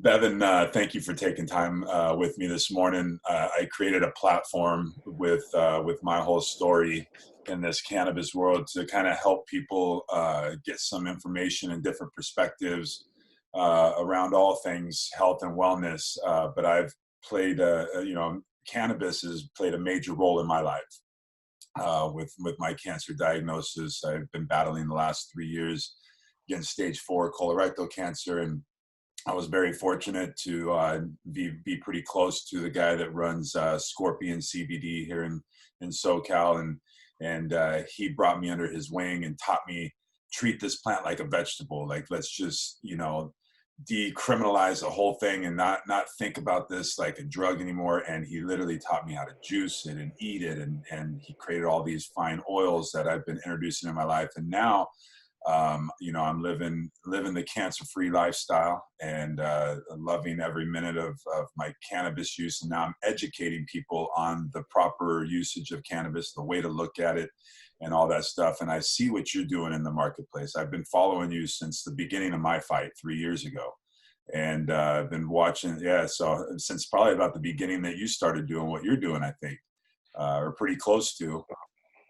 Bevon, thank you for taking time with me this morning. I created a platform with my whole story in this cannabis world to kind of help people get some information and different perspectives around all things health and wellness. But I've played, cannabis has played a major role in my life with my cancer diagnosis. I've been battling the last 3 years against stage 4 colorectal cancer, and I was very fortunate to be pretty close to the guy that runs Scorpion CBD here in SoCal, and he brought me under his wing and taught me treat this plant like a vegetable. Like, let's just decriminalize the whole thing and not think about this like a drug anymore. And he literally taught me how to juice it and eat it, and he created all these fine oils that I've been introducing in my life. And now I'm living the cancer-free lifestyle and loving every minute of my cannabis use. And now I'm educating people on the proper usage of cannabis, the way to look at it, and all that stuff. And I see what you're doing in the marketplace. I've been following you since the beginning of my fight 3 years ago. And I've been watching, so since probably about the beginning that you started doing what you're doing, I think, or pretty close to.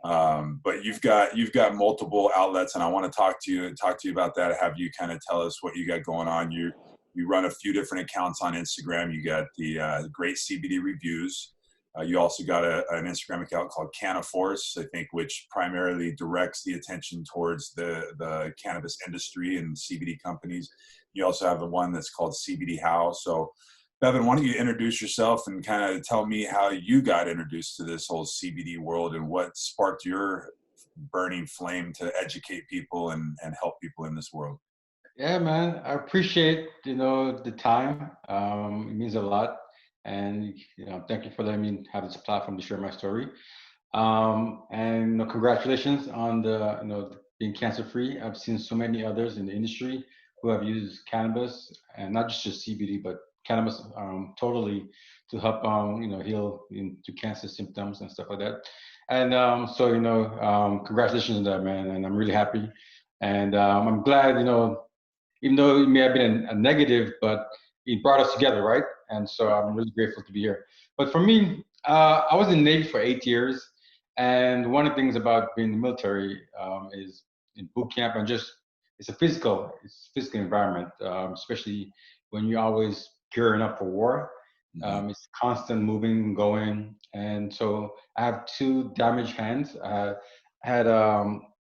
But you've got multiple outlets, and I want to talk to you about that. Have you kind of tell us what you got going on. You run a few different accounts on Instagram. You got the Great CBD Reviews. You also got an Instagram account called Cannaforce, I think, which primarily directs the attention towards the cannabis industry and CBD companies. You also have the one that's called CBD How. So Bevon, why don't you introduce yourself and kind of tell me how you got introduced to this whole CBD world and what sparked your burning flame to educate people and help people in this world? Yeah, man, I appreciate, the time. It means a lot. And, thank you for letting me have this platform to share my story. And congratulations on being cancer-free. I've seen so many others in the industry who have used cannabis, and not just CBD, but cannabis totally to help heal into cancer symptoms and stuff like that. And congratulations on that, man. And I'm really happy, and I'm glad, even though it may have been a negative, but it brought us together, right? And so I'm really grateful to be here. But for me, I was in the Navy for 8 years, and one of the things about being in the military is in boot camp and just it's a physical environment, especially when you're always gearing up for war. It's constant moving, going, and so I have 2 damaged hands. I have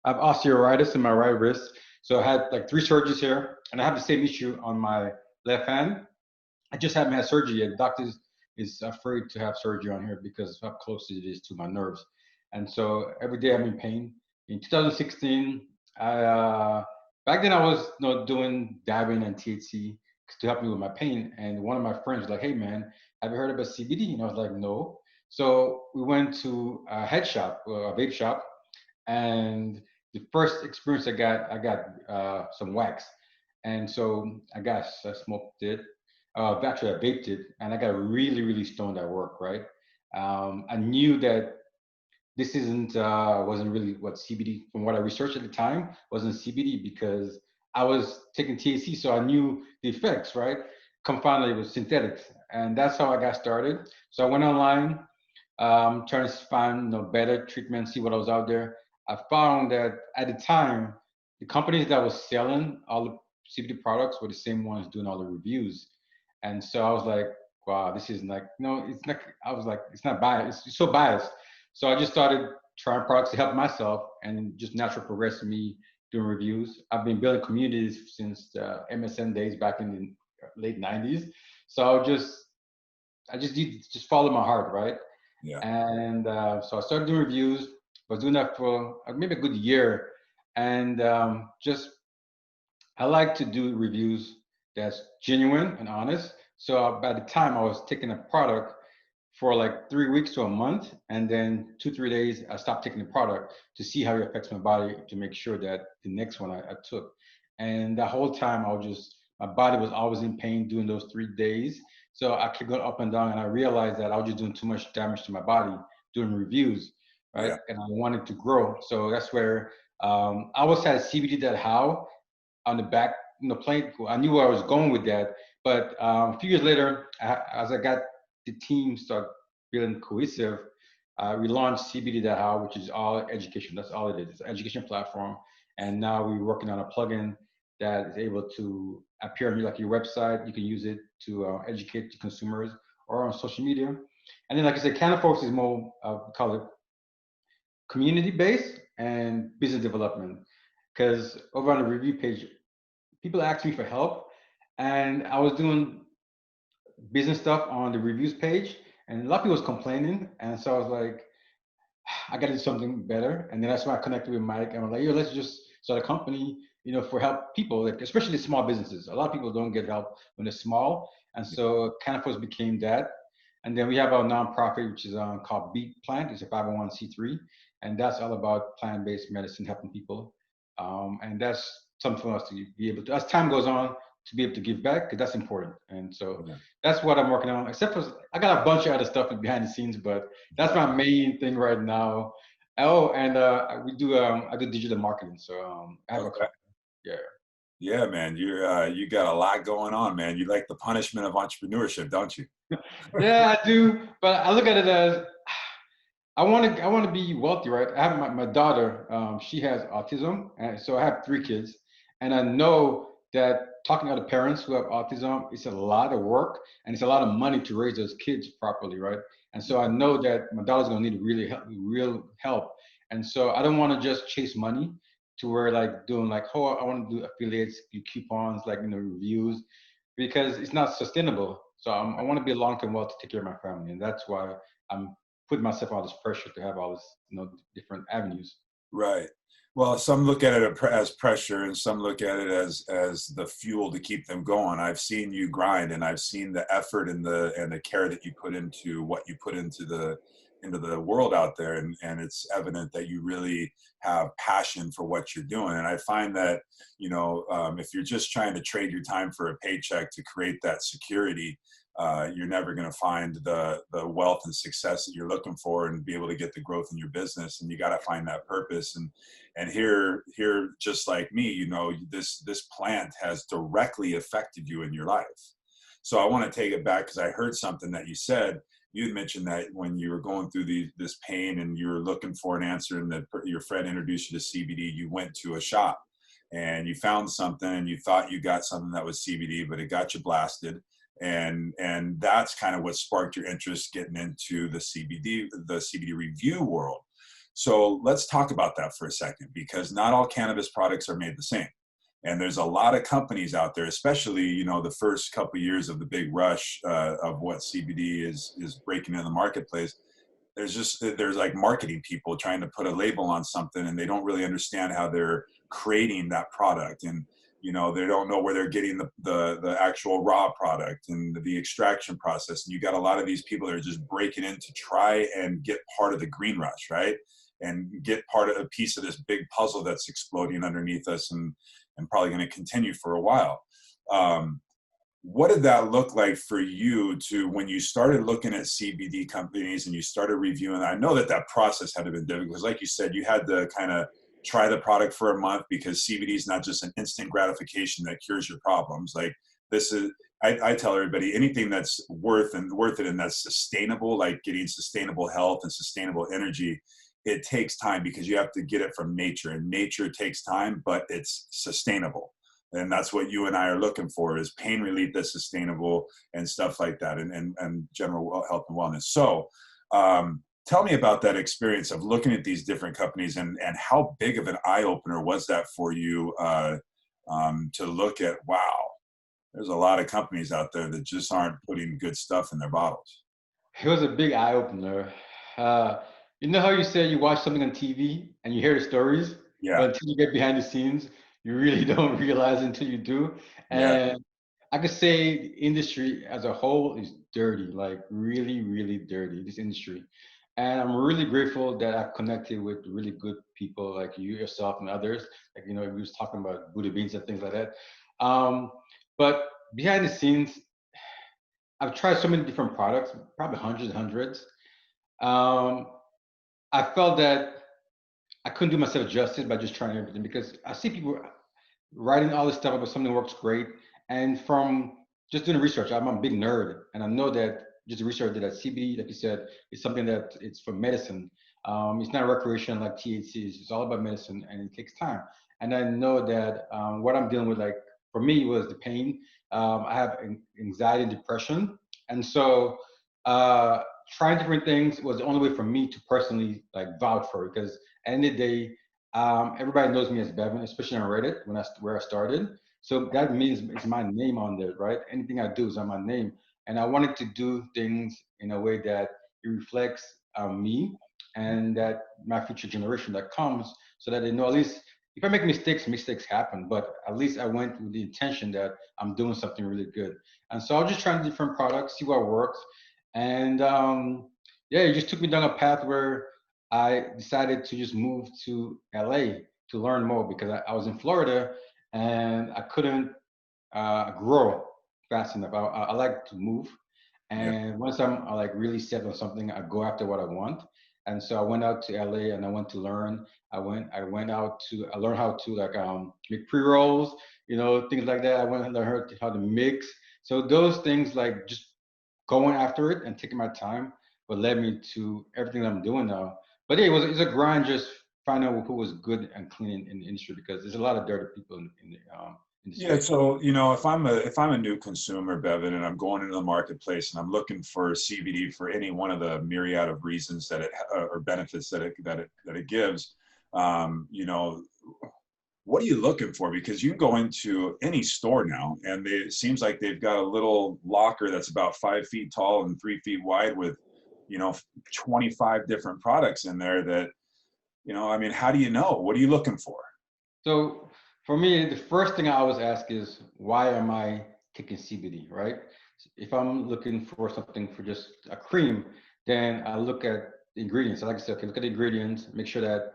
osteoarthritis in my right wrist, so I had like 3 surgeries here, and I have the same issue on my left hand. I just haven't had surgery yet. The doctor is afraid to have surgery on here because of how close it is to my nerves, and so every day I'm in pain. In 2016, back then I was doing dabbing and THC to help me with my pain. And one of my friends was like, "Hey man, have you heard about CBD?" And I was like, "No." So we went to a head shop, a vape shop, and the first experience I got some wax, and so I smoked it. Actually, I vaped it, and I got really, really stoned at work. Right, I knew that this wasn't really what CBD, from what I researched at the time, wasn't CBD because I was taking THC, so I knew the effects, right? Confounded, it was synthetics, and that's how I got started. So I went online, trying to find better treatment, see what I was out there. I found that at the time, the companies that was selling all the CBD products were the same ones doing all the reviews, and so I was like, wow, this is like, it's not. I was like, it's not biased. It's so biased. So I just started trying products to help myself, and just natural progress to me doing reviews. I've been building communities since the MSN days back in the late '90s. So I just need to just follow my heart, right? Yeah. And so I started doing reviews. I was doing that for maybe a good year, and I like to do reviews that's genuine and honest. So by the time I was taking a product for like 3 weeks to a month, and then 2-3 days I stopped taking the product to see how it affects my body, to make sure that the next one I took. And the whole time my body was always in pain during those 3 days. So I kept going up and down, and I realized that I was just doing too much damage to my body doing reviews, right? Yeah. And I wanted to grow. So that's where I always had CBD that how on the back, plane. I knew where I was going with that, But a few years later, as I got the team start feeling cohesive, we launched CBD.how, which is all education. That's all it is. It's an education platform. And now we're working on a plugin that is able to appear on like your website. You can use it to educate the consumers or on social media. And then, like I said, Canafolks is more, we call it community based and business development. Because over on the review page, people ask me for help, and I was doing business stuff on the reviews page, and a lot of people was complaining, and so I was like, I got to do something better. And then that's when I connected with Mike, and I was like, yo, let's just start a company, for help people, like especially small businesses. A lot of people don't get help when they're small, and so Canapos became that. And then we have our nonprofit, which is called Beat Plant. It's a 501c3, and that's all about plant-based medicine, helping people. And that's something for us to be able to, as time goes on, to be able to give back, because that's important. And so Yeah. that's what I'm working on. Except for I got a bunch of other stuff behind the scenes, but that's my main thing right now. Oh, and we do I do digital marketing, so I have a Okay. company. Yeah. Yeah, man, you got a lot going on, man. You like the punishment of entrepreneurship, don't you? Yeah, I do, but I look at it as I want to be wealthy, right? I have my daughter. She has autism, and so I have three kids, and I know that talking to other parents who have autism, it's a lot of work and it's a lot of money to raise those kids properly, right? And so I know that my daughter's gonna need really help, real help, and so I don't want to just chase money to where like doing like, oh, I want to do affiliates, do coupons, like reviews, because it's not sustainable. So I want to be a long-term wealth to take care of my family, and that's why I'm putting myself all this pressure to have all this, different avenues. Right. Well, some look at it as pressure, and some look at it as the fuel to keep them going. I've seen you grind, and I've seen the effort and the care that you put into what you put into the world out there, and it's evident that you really have passion for what you're doing. And I find that if you're just trying to trade your time for a paycheck to create that security, you're never going to find the wealth and success that you're looking for and be able to get the growth in your business. And you got to find that purpose. And here, just like me, this plant has directly affected you in your life. So I want to take it back because I heard something that you said. You had mentioned that when you were going through this pain and you were looking for an answer, and that your friend introduced you to CBD, you went to a shop and you found something and you thought you got something that was CBD, but it got you blasted. And that's kind of what sparked your interest getting into the CBD review world. So let's talk about that for a second, because not all cannabis products are made the same. And there's a lot of companies out there, especially the first couple of years of the big rush of what CBD is breaking in the marketplace. There's like marketing people trying to put a label on something, and they don't really understand how they're creating that product, and they don't know where they're getting the actual raw product and the extraction process. And you got a lot of these people that are just breaking in to try and get part of the green rush, right? And get part of a piece of this big puzzle that's exploding underneath us, and probably going to continue for a while. What did that look like for you when you started looking at CBD companies and you started reviewing? I know that process had to been difficult because, like you said, you had to kind of try the product for a month, because CBD is not just an instant gratification that cures your problems. Like this is, I tell everybody, anything that's worth it and that's sustainable, like getting sustainable health and sustainable energy, it takes time, because you have to get it from nature, and nature takes time, but it's sustainable. And that's what you and I are looking for, is pain relief that's sustainable and stuff like that, and general health and wellness. So tell me about that experience of looking at these different companies, and how big of an eye opener was that for you to look at, wow, there's a lot of companies out there that just aren't putting good stuff in their bottles. It was a big eye opener. You know how you say you watch something on TV and you hear the stories, Yeah, but until you get behind the scenes, you really don't realize until you do. yeah, And I could say the industry as a whole is dirty, like really, really dirty, this industry. And I'm really grateful that I've connected with really good people like you, yourself, and others. Like, we was talking about Buddha beans and things like that. But behind the scenes, I've tried so many different products, probably hundreds. Um, I felt that I couldn't do myself justice by just trying everything, because I see people writing all this stuff about something works great, and from just doing research. I'm a big nerd, and I know that just the research that CBD, like you said, is something that it's for medicine. It's not recreation like THC is. It's all about medicine, and it takes time. And I know that what I'm dealing with, like for me, was the pain. I have anxiety and depression, and so uh, trying different things was the only way for me to personally like vouch for it. Because at the end of the day, everybody knows me as Bevon, especially on Reddit where I started. So that means it's my name on there, right? Anything I do is on my name. And I wanted to do things in a way that it reflects me and that my future generation that comes so that they know at least if I make mistakes, mistakes happen, but at least I went with the intention that I'm doing something really good. And so I was just trying different products, see what works. And yeah, it just took me down a path where I decided to just move to LA to learn more because I was in Florida and I couldn't grow fast enough. I like to move, Yeah. and once I'm like really set on something, I go after what I want. And so I went out to LA and I went to learn. I learned how to like make pre rolls, things like that. I went and learned how to mix. So those things like just going after it and taking my time what led me to everything that I'm doing now. But yeah, it's a grind just finding out who was good and clean in the industry because there's a lot of dirty people in the Yeah, space. so if I'm a new consumer, Bevan, and I'm going into the marketplace and I'm looking for CBD for any one of the myriad of reasons that it or benefits that it gives, you know, what are you looking for? Because you can go into any store now, and it seems like they've got a little locker that's about 5 feet tall and 3 feet wide with, 25 different products in there that, I mean, how do you know? What are you looking for? So for me, the first thing I always ask is why am I taking CBD, right? If I'm looking for something for just a cream, then I look at the ingredients. So like I said, okay, look at the ingredients, make sure that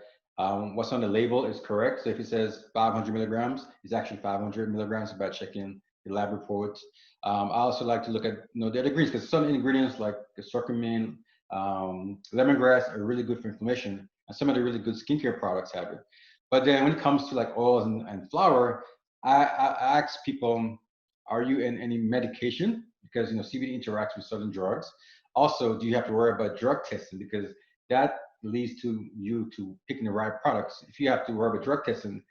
what's on the label is correct. So if it says 500 milligrams, it's actually 500 milligrams by checking the lab reports. I also like to look at the other ingredients because some ingredients like the curcumin, lemongrass are really good for inflammation, and some of the really good skincare products have it. But then when it comes to like oils and flour, I ask people, are you in any medication? Because CBD interacts with certain drugs. Also, do you have to worry about drug testing? Because that leads to you to picking the right products. If you have to worry about drug testing,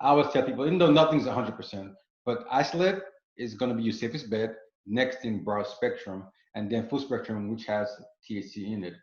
I always tell people, even though nothing's 100%, but isolate is going to be your safest bet. Next thing, broad spectrum, and then full spectrum, which has THC in it.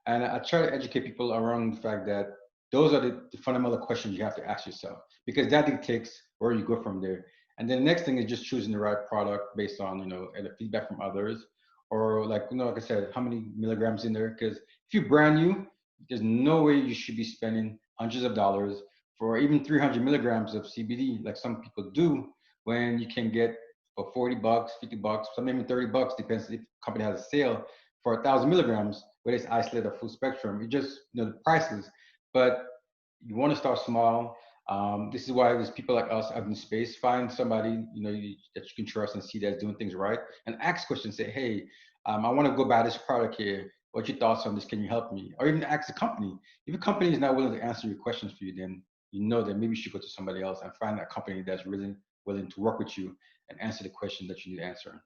And I try to educate people around the fact that those are the fundamental questions you have to ask yourself because that dictates where you go from there. And then the next thing is just choosing the right product based on either feedback from others or like I said, how many milligrams in there. Because if you're brand new, there's no way you should be spending hundreds of dollars for even 300 milligrams of CBD like some people do when you can get for 40 bucks, 50 bucks, some even 30 bucks, depends if the company has a sale for 1,000 milligrams, whether it's isolated or full spectrum. You just the prices, but you want to start small. This is why there's people like us out in space. Find somebody that you can trust and see that's doing things right, and ask questions. Say, hey, I want to go buy this product here. What's your thoughts on this? Can you help me? Or even ask the company. If a company is not willing to answer your questions for you, then you know that maybe you should go to somebody else and find a company that's really willing to work with you and answer the question that you need answering.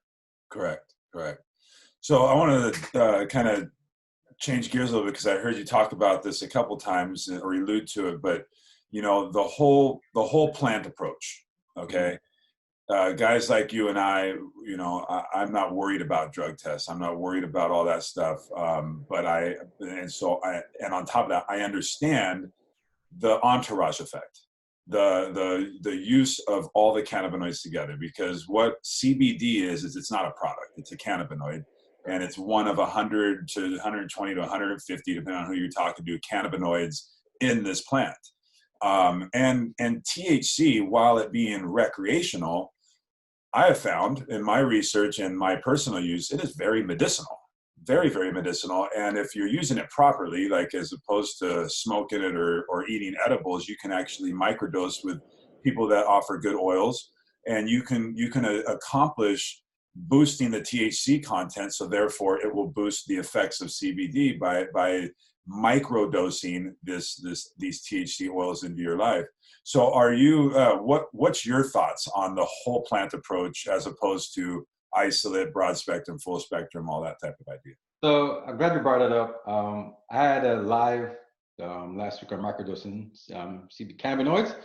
Correct, correct. So I wanted to kind of change gears a little bit because I heard you talk about this a couple times or allude to it, but the whole plant approach. Mhm. Okay, guys like you and I'm not worried about drug tests. I'm not worried about all that stuff. And on top of that, I understand the entourage effect, the use of all the cannabinoids together. Because what CBD is it's not a product; it's a cannabinoid, and it's one of 100 to 120 to 150, depending on who you're talking to, cannabinoids in this plant. And THC, while it being recreational, I have found in my research and my personal use, it is very medicinal, very, very medicinal. And if you're using it properly, like as opposed to smoking it or eating edibles, you can actually microdose with people that offer good oils, and you can accomplish boosting the THC content. So therefore, it will boost the effects of CBD by microdosing these THC oils into your life. So are you what's your thoughts on the whole plant approach as opposed to isolate, broad spectrum, full spectrum, all that type of idea. So I'm glad you brought it up. I had a live last week on microdosing CBD cannabinoids,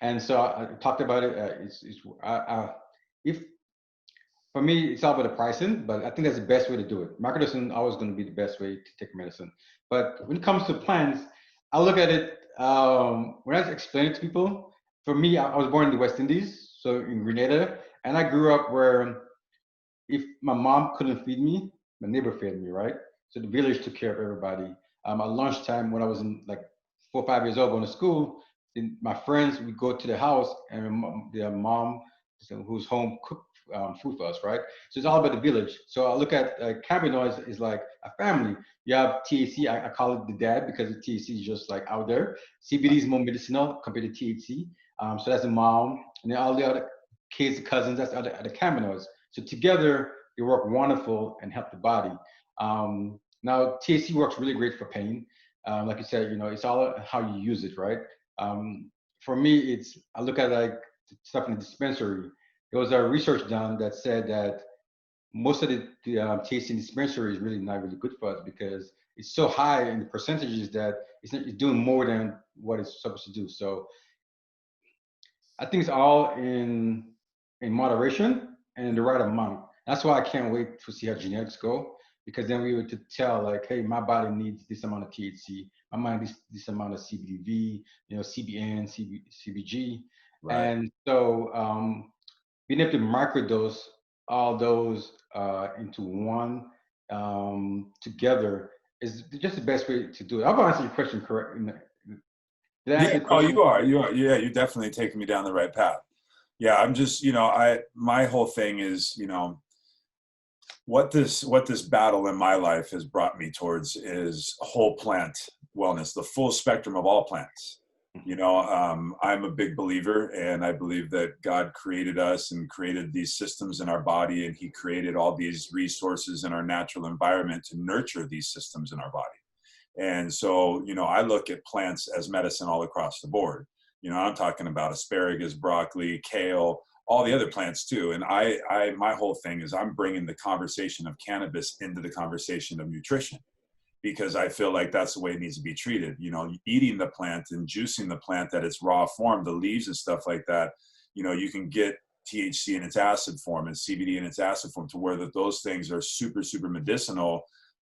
and so I talked about it. If for me, it's all about the pricing, but I think that's the best way to do it. Microdosing always going to be the best way to take medicine. But when it comes to plants, I look at it when I explain it to people. For me, I was born in the West Indies, so in Grenada, and I grew up where if my mom couldn't feed me, my neighbor fed me, right? So the village took care of everybody. At lunchtime, when I was in like 4 or 5 years old going to school, then my friends would go to the house and their mom, who's home, cooked food for us, right? So it's all about the village. So I look at cannabinoids is like a family. You have THC, I call it the dad because the THC is just like out there. CBD is more medicinal compared to THC. So that's the mom, and then all the other kids, cousins, that's the other cannabinoids. So together, they work wonderful and help the body. Now, THC works really great for pain. Like you said, it's all how you use it, right? For me, I look at like stuff in the dispensary. There was a research done that said that most of the THC in dispensary is really not really good for us because it's so high in the percentages that it's doing more than what it's supposed to do. So I think it's all in moderation and the right amount. That's why I can't wait to see how genetics go, because then we were to tell like, hey, my body needs this amount of THC, my mind needs this amount of CBDV, CBN, CBG, Right. and so being able to microdose all those into one together is just the best way to do it. I'll answer your question correct. Did I Yeah, answer the no, question? you are. Yeah, you're definitely taking me down the right path. Yeah, I'm just, my whole thing is, what this battle in my life has brought me towards is whole plant wellness, the full spectrum of all plants. I'm a big believer, and I believe that God created us and created these systems in our body, and He created all these resources in our natural environment to nurture these systems in our body. And so, I look at plants as medicine all across the board. I'm talking about asparagus, broccoli, kale, all the other plants too. And my whole thing is I'm bringing the conversation of cannabis into the conversation of nutrition, because I feel like that's the way it needs to be treated. Eating the plant and juicing the plant at its raw form, the leaves and stuff like that, you can get THC in its acid form and CBD in its acid form, to where those things are super, super medicinal,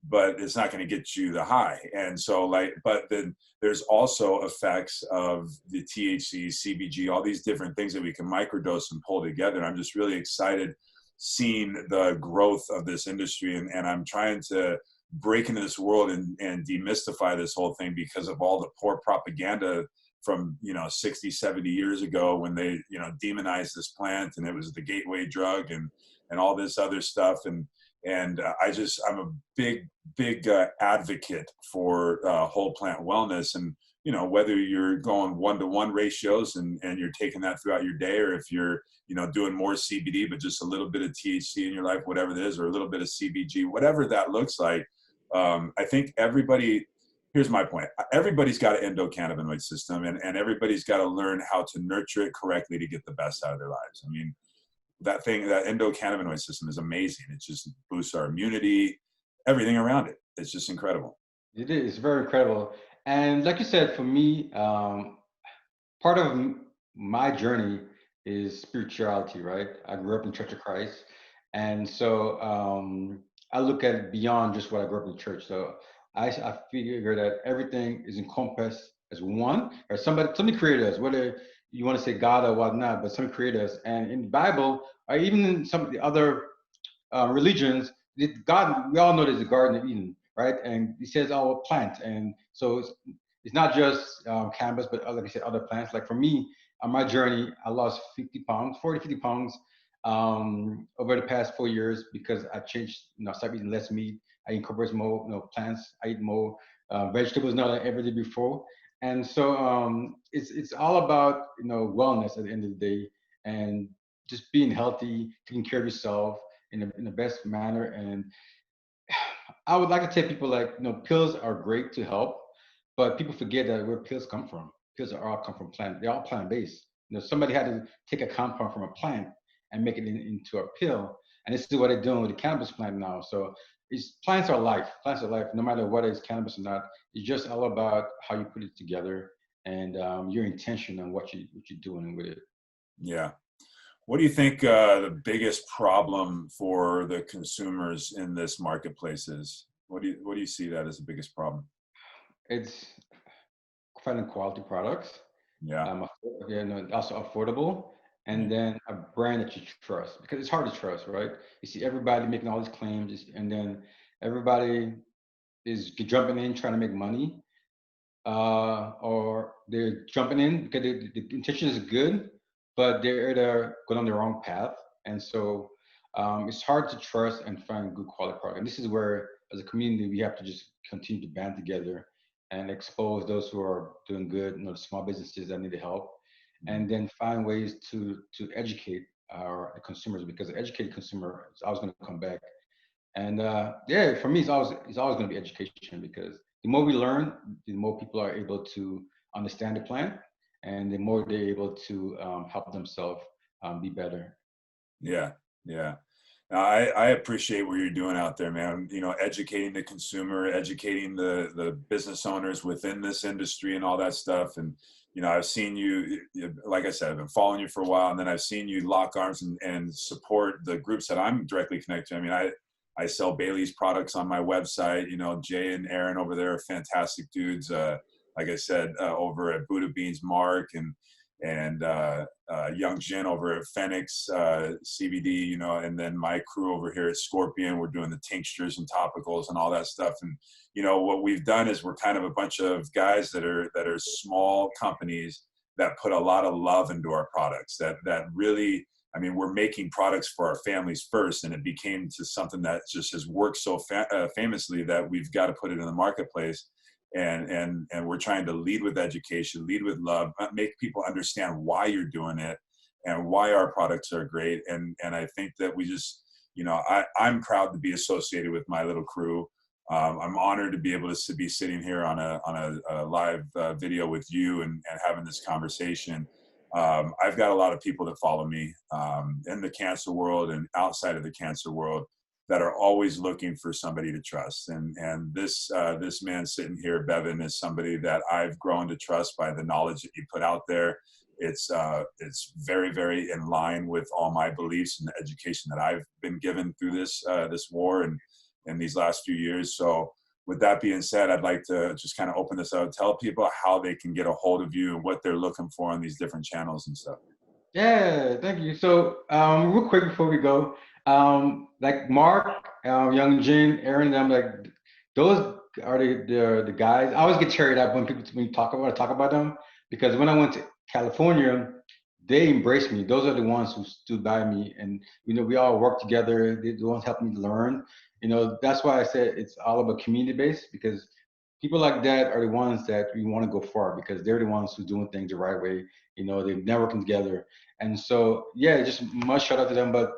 but it's not going to get you the high. And so but then there's also effects of the THC, CBG, all these different things that we can microdose and pull together. And I'm just really excited seeing the growth of this industry. And I'm trying to break into this world and demystify this whole thing, because of all the poor propaganda from 60, 70 years ago, when they demonized this plant and it was the gateway drug and all this other stuff. And I'm a big advocate for whole plant wellness. And whether you're going 1-to-1 ratios and you're taking that throughout your day, or if you're doing more CBD but just a little bit of THC in your life, whatever it is, or a little bit of CBG, whatever that looks like. I think here's my point. Everybody's got an endocannabinoid system, and everybody's got to learn how to nurture it correctly to get the best out of their lives. I mean, that endocannabinoid system is amazing. It just boosts our immunity, everything around it. It's just incredible. It is very incredible. And like you said, for me, part of my journey is spirituality, right? I grew up in Church of Christ. And so I look at it beyond just what I grew up in church. So I figure that everything is encompassed as one, or somebody created us, whether you want to say God or whatnot, but somebody created us. And in the Bible, or even in some of the other religions, God, we all know there's a Garden of Eden, right? And he says, "Oh, plant," and so it's not just cannabis, but like I said, other plants. Like for me, on my journey, I lost 50 pounds, 40, 50 pounds over the past 4 years because I changed, started eating less meat. I incorporate more, plants. I eat more vegetables now than I ever did before. And so it's all about, wellness at the end of the day, and just being healthy, taking care of yourself in the best manner. And I would like to tell people, like, pills are great to help, but people forget that where pills come from. Pills are all come from plant. They're all plant based. Somebody had to take a compound from a plant and make it into a pill. And this is what they're doing with the cannabis plant now. So it's plants are life. Plants are life. No matter what is cannabis or not, it's just all about how you put it together and your intention on what you're doing with it. Yeah. What do you think the biggest problem for the consumers in this marketplace is? What do you see that as the biggest problem? It's finding quality products, Yeah. yeah, no, also affordable, Yeah. and then a brand that you trust because it's hard to trust, right? You see everybody making all these claims, and then everybody is jumping in trying to make money, or they're jumping in because the intention is good, but they're going on the wrong path, and so it's hard to trust and find good quality product. And this is where, as a community, we have to just continue to band together and expose those who are doing good, the small businesses that need the help, Mhm. and then find ways to educate our consumers because the educated consumer is always going to come back. And yeah, for me, it's always going to be education because the more we learn, the more people are able to understand the plant, and the more they're able to help themselves be better. Yeah. Yeah. No, I appreciate what you're doing out there, man. You know, educating the consumer, educating the business owners within this industry and all that stuff. And, you know, I've seen like I said, I've been following you for a while, and then I've seen you lock arms and support the groups that I'm directly connected to. I mean, I sell Bailey's products on my website. You know, Jay and Aaron over there are fantastic dudes. Like I said, over at Buddha Beans, Mark and Young Jin over at Phoenix CBD, you know, and then my crew over here at Scorpion, we're doing the tinctures and topicals and all that stuff. And you know what we've done is we're kind of a bunch of guys that are small companies that put a lot of love into our products. That really, I mean, we're making products for our families first, and it became to something that just has worked so famously that we've got to put it in the marketplace, and we're trying to lead with education, lead with love, make people understand why you're doing it and why our products are great. And I think that we just, you know, I'm proud to be associated with my little crew. I'm honored to be able to be sitting here on a live video with you and having this conversation. I've got a lot of people that follow me in the cancer world and outside of the cancer world that are always looking for somebody to trust. And this man sitting here, Bevon, is somebody that I've grown to trust by the knowledge that you put out there. It's very, very in line with all my beliefs and the education that I've been given through this war and in these last few years. So with that being said, I'd like to just kind of open this out, tell people how they can get a hold of you and what they're looking for on these different channels and stuff. Yeah, thank you. So, real quick before we go, like Mark, Young Jin, Aaron, I'm like, those are the guys. I always get cheered up when you talk about them because when I went to California, they embraced me. Those are the ones who stood by me, and we all work together. They're the ones helping me learn. That's why I said it's all about community based because people like that are the ones that we want to go for because they're the ones who doing things the right way. They're networking together. And so, yeah, just much shout out to them. But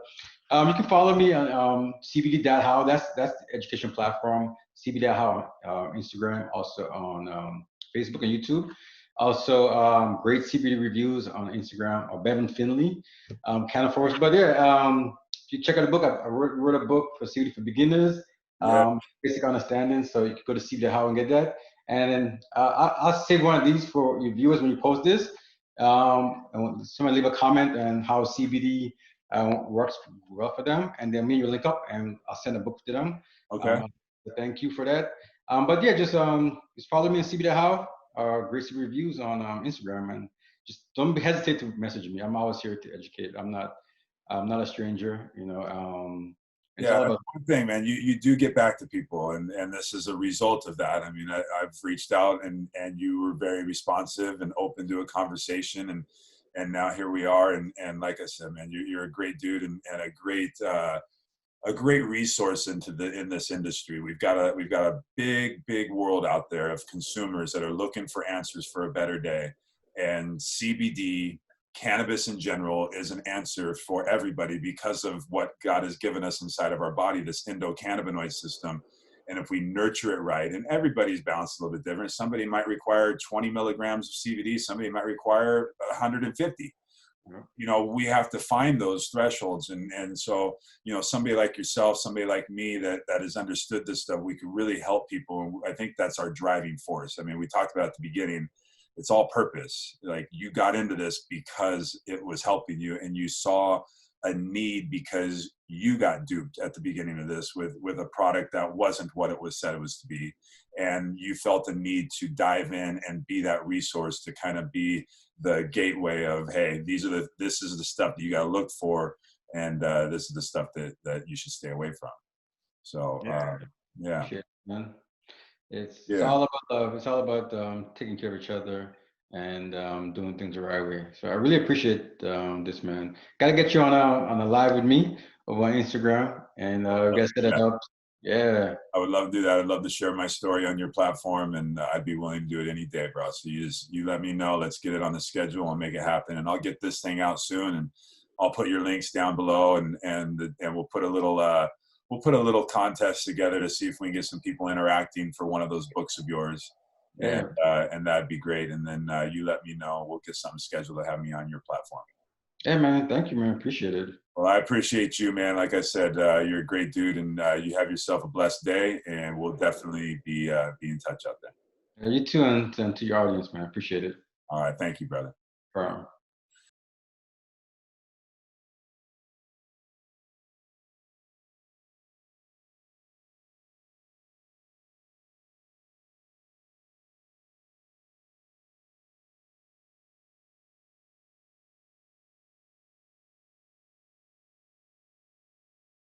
you can follow me on cbd.how. That's the education platform. cbd.how, Instagram, also on Facebook and YouTube. Also, great CBD reviews on Instagram or Bevon Findley, kind of force. But yeah, if you check out the book, I wrote a book for CBD for beginners, Yeah. basic understanding. So you can go to cbd.how and get that. And then I'll save one of these for your viewers when you post this. And someone leave a comment on how CBD works well for them, and then me will link up, and I'll send a book to them. Okay. Uh, Thank you for that. But yeah, just follow me on CBD How, great CBD reviews on Instagram, and just don't hesitate to message me. I'm always here to educate. I'm not a stranger. It's Yeah, all that's about. one thing, man. You do get back to people, and this is a result of that. I mean, I've reached out, and you were very responsive and open to a conversation, and now here we are. And like I said, man, you're a great dude and a great resource in this industry. We've got a big world out there of consumers that are looking for answers for a better day, and CBD, cannabis in general, is an answer for everybody because of what God has given us inside of our body, this endocannabinoid system. And if we nurture it right, and everybody's balanced a little bit different. Somebody might require 20 milligrams of CBD, somebody might require 150. Yeah. we have to find those thresholds. And so, somebody like yourself, somebody like me that has understood this stuff, we can really help people. And I think that's our driving force. I mean, we talked about at the beginning, it's all purpose. Like, you got into this because it was helping you, and you saw a need because you got duped at the beginning of this with a product that wasn't what it was said it was to be. And you felt a need to dive in and be that resource to kind of be the gateway of, hey, this is the stuff that you got to look for, and this is the stuff that you should stay away from. So Yeah. yeah. Appreciate it, man. It's Yeah. all about love. It's all about taking care of each other and doing things the right way. So I really appreciate this, man. Got to get you on a live with me over on Instagram, and we got to set it up. Yeah. I would love to do that. I'd love to share my story on your platform, and I'd be willing to do it any day, bro. So you let me know. Let's get it on the schedule and make it happen. And I'll get this thing out soon, and I'll put your links down below, and we'll put a little contest together to see if we can get some people interacting for one of those books of yours, Yeah. and that'd be great. And then you let me know. We'll get something scheduled to have me on your platform. Yeah, man. Thank you, man. Appreciate it. Well, I appreciate you, man. Like I said, you're a great dude, and you have yourself a blessed day. And we'll definitely be in touch out there. Yeah, you too, and to your audience, man. Appreciate it. All right, thank you, brother.